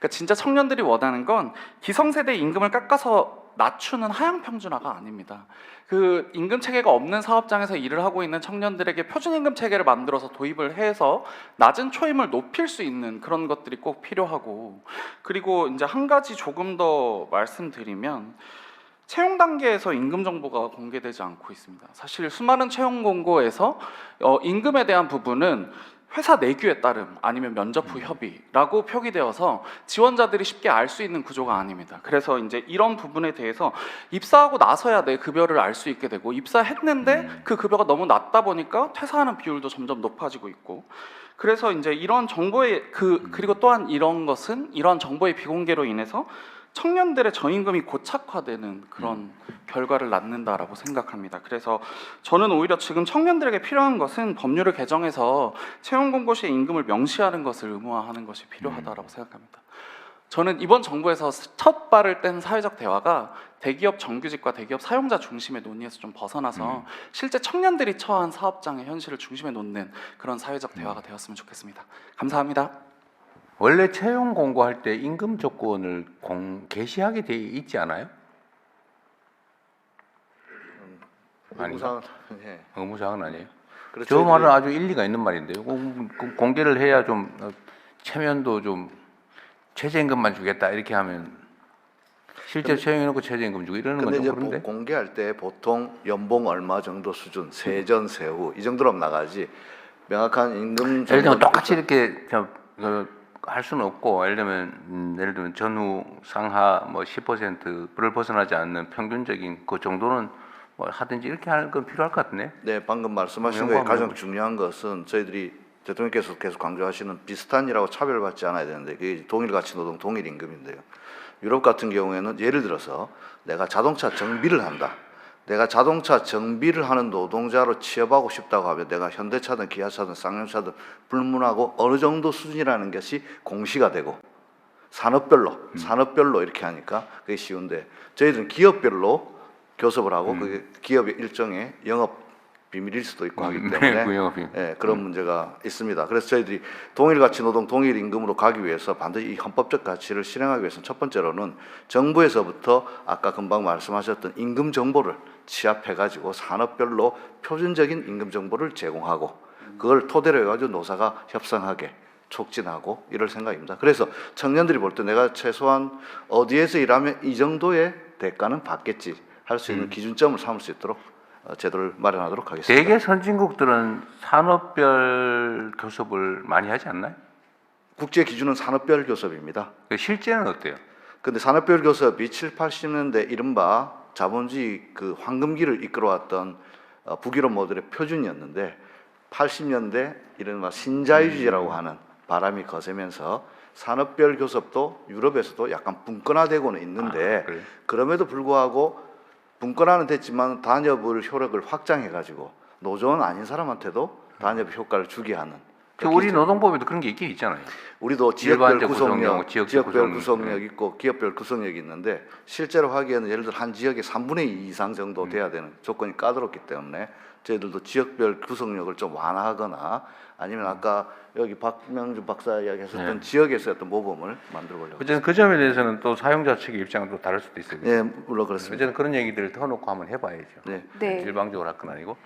그러니까 진짜 청년들이 원하는 건 기성세대 임금을 깎아서 낮추는 하향 평준화가 아닙니다. 그 임금 체계가 없는 사업장에서 일을 하고 있는 청년들에게 표준 임금 체계를 만들어서 도입을 해서 낮은 초임을 높일 수 있는 그런 것들이 꼭 필요하고, 그리고 이제 한 가지 조금 더 말씀드리면, 채용 단계에서 임금 정보가 공개되지 않고 있습니다. 사실 수많은 채용 공고에서 임금에 대한 부분은 회사 내규에 따름 아니면 면접 후 협의라고 표기되어서 지원자들이 쉽게 알 수 있는 구조가 아닙니다. 그래서 이제 이런 부분에 대해서 입사하고 나서야 내 급여를 알 수 있게 되고, 입사했는데 그 급여가 너무 낮다 보니까 퇴사하는 비율도 점점 높아지고 있고, 그래서 이제 이런 정보의 그리고 또한 이런 것은 이런 정보의 비공개로 인해서 청년들의 저임금이 고착화되는 그런 결과를 낳는다라고 생각합니다. 그래서 저는 오히려 지금 청년들에게 필요한 것은 법률을 개정해서 채용 공고 시에 임금을 명시하는 것을 의무화하는 것이 필요하다라고 생각합니다. 저는 이번 정부에서 첫 발을 뗀 사회적 대화가 대기업 정규직과 대기업 사용자 중심의 논의에서 좀 벗어나서 실제 청년들이 처한 사업장의 현실을 중심에 놓는 그런 사회적 대화가 되었으면 좋겠습니다. 감사합니다. 원래 채용 공고할 때 임금 조건을 게시하게 돼 있지 않아요? 아닌가? 예. 의무사항은 아니에요. 그래서 저 말은 저희들이- 아주 일리가 있는 말인데요. 공개를 해야 좀 체면도 좀 최저임금만 주겠다 이렇게 하면 실제 채용해놓고 최저임금 주고 이러는 건 근데 좀 이제 그런데. 공개할 때 보통 연봉 얼마 정도 수준, 세전 세후 이 정도로 나가지 명확한 임금 예를 들면 정도는 똑같이 이렇게 할 수는 없고, 예를 들면 전후 상하 뭐 10%를 벗어나지 않는 평균적인 그 정도는 뭐 하든지 이렇게 하는 건 필요할 것 같네. 네, 방금 말씀하신 명확하게 거에 가장 해보죠. 중요한 것은 저희들이 대통령께서 계속 강조하시는 비슷한 일하고 차별받지 않아야 되는데 그게 동일 가치 노동 동일 임금인데요. 유럽 같은 경우에는 예를 들어서 내가 자동차 정비를 한다. 내가 자동차 정비를 하는 노동자로 취업하고 싶다고 하면 내가 현대차든 기아차든 쌍용차든 불문하고 어느 정도 수준이라는 것이 공시가 되고 산업별로 이렇게 하니까 그게 쉬운데, 저희들은 기업별로 교섭을 하고 그게 기업의 일종의 영업 비밀일 수도 있고 하기 때문에 그 영업비밀. 예, 그런 문제가 있습니다. 그래서 저희들이 동일 가치 노동 동일 임금으로 가기 위해서 반드시 이 헌법적 가치를 실행하기 위해서는 첫 번째로는 정부에서부터 아까 금방 말씀하셨던 임금 정보를 취합해 가지고 산업별로 표준적인 임금 정보를 제공하고 그걸 토대로 해 가지고 노사가 협상하게 촉진하고 이럴 생각입니다. 그래서 청년들이 볼 때 내가 최소한 어디에서 일하면 이 정도의 대가는 받겠지 할 수 있는 기준점을 삼을 수 있도록 제도를 마련하도록 하겠습니다. 대개 선진국들은 산업별 교섭을 많이 하지 않나요? 국제 기준은 산업별 교섭입니다. 실제는 어때요? 근데 산업별 교섭이 7, 80년대 이른바 자본주의 그 황금기를 이끌어왔던 북유럽 모델의 표준이었는데 80년대 이른바 신자유주의라고 하는 바람이 거세면서 산업별 교섭도 유럽에서도 약간 분권화되고는 있는데 그래요? 그럼에도 불구하고 분권화는 됐지만 단협을 효력을 확장해가지고 노조원 아닌 사람한테도 단협 효과를 주게 하는. 우리 노동법에도 그런 게 있긴 있잖아요. 우리도 지역별 일반적 구성력, 지역별 지역별 구성력, 구성력 있고 기업별 구성력이 있는데 실제로 하기에는 예를 들어 한 지역의 3분의 2 이상 정도 돼야 되는 조건이 까다롭기 때문에 저희들도 지역별 구성력을 좀 완화하거나 아니면 아까 여기 박명준 박사 이야기하셨던 지역에서 어떤 모범을 만들어 보려고. 어쨌든 그 점에 대해서는 또 사용자 측의 입장은 또 다를 수도 있어요. 네, 물론 그렇습니다. 어쨌든 그런 얘기들을 터놓고 한번 해봐야죠. 네. 네. 일방적으로 할 건 아니고.